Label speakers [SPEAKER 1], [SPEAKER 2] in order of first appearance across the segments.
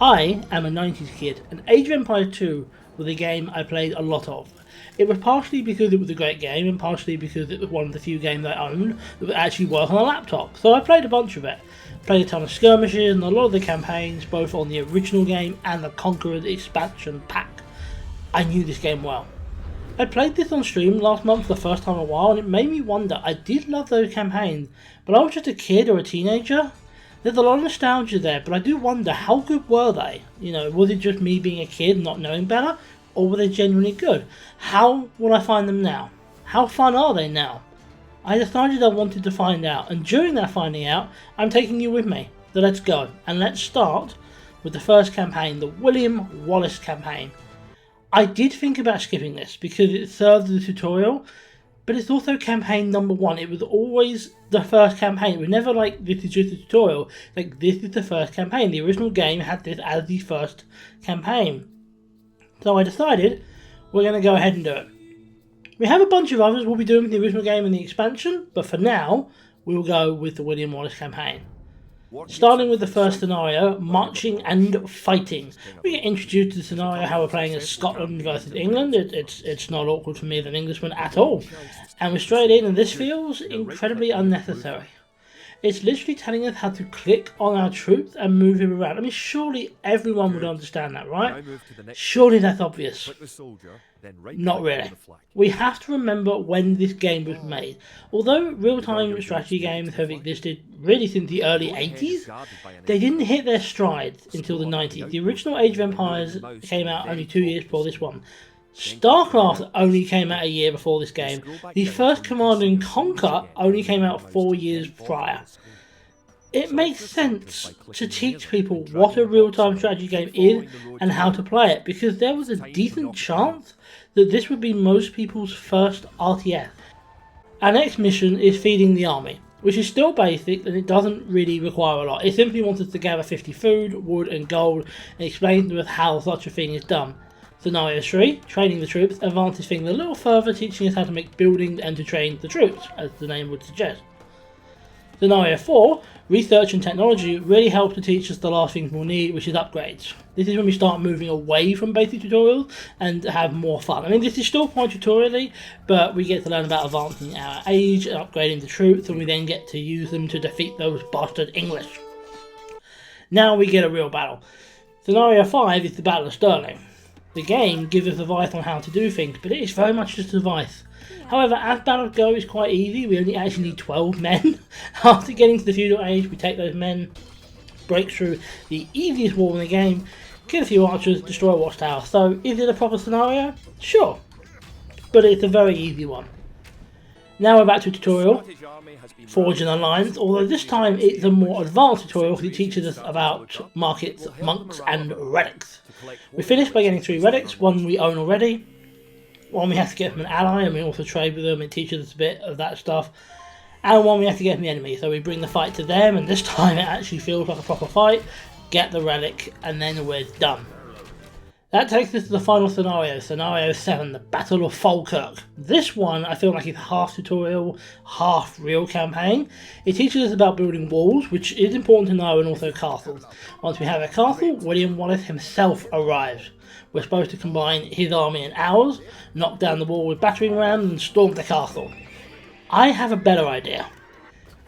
[SPEAKER 1] I am a 90s kid, and Age of Empires 2 was a game I played a lot of. It was partially because it was a great game, and partially because it was one of the few games I owned that would actually work on a laptop, so I played a bunch of it. Played a ton of skirmishes and a lot of the campaigns, both on the original game and the Conqueror's expansion pack. I knew this game well. I played this on stream last month for the first time in a while, and it made me wonder. I did love those campaigns, but I was just a kid or a teenager. There's a lot of nostalgia there, but I do wonder, how good were they? You know, was it just me being a kid not knowing better, or were they genuinely good? How will I find them now? How fun are they now? I decided I wanted to find out, and during that finding out, I'm taking you with me. So let's go, and let's start with the first campaign, the William Wallace campaign. I did think about skipping this because it serves as a tutorial, but it's also campaign number 1. It was always the first campaign. It was never like, this is just a tutorial. Like, this is the first campaign. The original game had this as the first campaign. So I decided we're going to go ahead and do it. We have a bunch of others we'll be doing with the original game and the expansion, but for now, we will go with the William Wallace campaign. Starting with the first scenario, marching and fighting. We get introduced to the scenario how we're playing as Scotland versus England. It's not awkward for me as an Englishman at all. And we're straight in, and this feels incredibly unnecessary. It's literally telling us how to click on our troops and move him around. I mean, surely everyone would understand that, right? Surely that's obvious. Not really. We have to remember when this game was made. Although real-time strategy games have existed really since the early 80s, they didn't hit their stride until the 90s. The original Age of Empires came out only 2 years before this one. StarCraft only came out a year before this game. The first Command & Conquer only came out 4 years prior. It makes sense to teach people what a real-time strategy game is and how to play it, because there was a decent chance that this would be most people's first RTS. Our next mission is feeding the army, which is still basic and it doesn't really require a lot. It simply wants us to gather 50 food, wood and gold and explain to us how such a thing is done. Scenario 3, training the troops, advances things a little further, teaching us how to make buildings and to train the troops, as the name would suggest. Scenario 4, research and technology, really helps to teach us the last things we'll need, which is upgrades. This is when we start moving away from basic tutorials and have more fun. I mean, this is still quite tutorially, but we get to learn about advancing our age and upgrading the troops, and we then get to use them to defeat those bastard English. Now we get a real battle. Scenario 5 is the Battle of Stirling. The game gives us advice on how to do things, but it is very much just advice. However, as battles go, it's quite easy. We only actually need 12 men. After getting to the feudal age, we take those men, break through the easiest wall in the game, kill a few archers, destroy a watchtower. So, is it a proper scenario? Sure, but it's a very easy one. Now we're back to a tutorial, Forge an Alliance, although this time it's a more advanced tutorial because it teaches us about markets, monks and relics. We finish by getting 3 relics, one we own already, one we have to get from an ally and we also trade with them, it teaches us a bit of that stuff, and one we have to get from the enemy, so we bring the fight to them, and this time it actually feels like a proper fight, get the relic, and then we're done. That takes us to the final scenario, scenario 7, the Battle of Falkirk. This one I feel like is half tutorial, half real campaign. It teaches us about building walls, which is important to know, and also castles. Once we have a castle, William Wallace himself arrives. We're supposed to combine his army and ours, knock down the wall with battering rams and storm the castle. I have a better idea.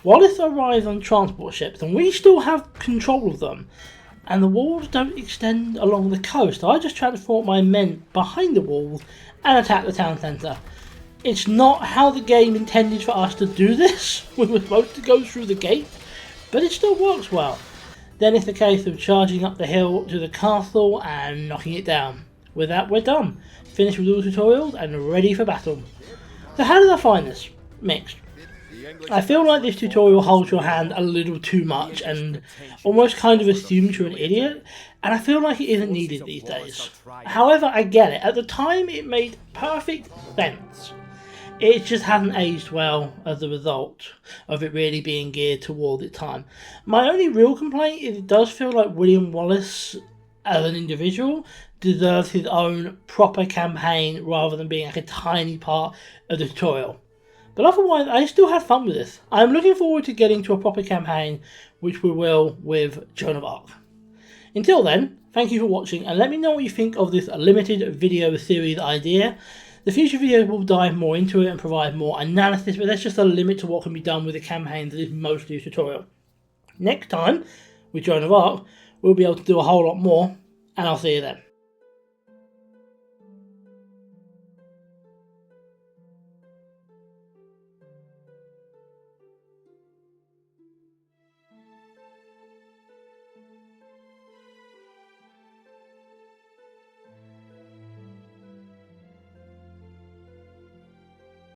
[SPEAKER 1] Wallace arrives on transport ships and we still have control of them. And the walls don't extend along the coast. I just transport my men behind the walls and attack the town centre. It's not how the game intended for us to do this. We were supposed to go through the gate, but it still works well. Then it's a case of charging up the hill to the castle and knocking it down. With that, we're done. Finished with all the tutorials and ready for battle. So how did I find this? Mixed. I feel like this tutorial holds your hand a little too much and almost kind of assumes you're an idiot, and I feel like it isn't needed these days. However, I get it. At the time, it made perfect sense. It just hasn't aged well as a result of it really being geared towards its time. My only real complaint is it does feel like William Wallace, as an individual, deserves his own proper campaign rather than being like a tiny part of the tutorial. But otherwise, I still had fun with this. I'm looking forward to getting to a proper campaign, which we will with Joan of Arc. Until then, thank you for watching, and let me know what you think of this limited video series idea. The future videos will dive more into it and provide more analysis, but there's just a limit to what can be done with the campaigns that is mostly a tutorial. Next time, with Joan of Arc, we'll be able to do a whole lot more, and I'll see you then.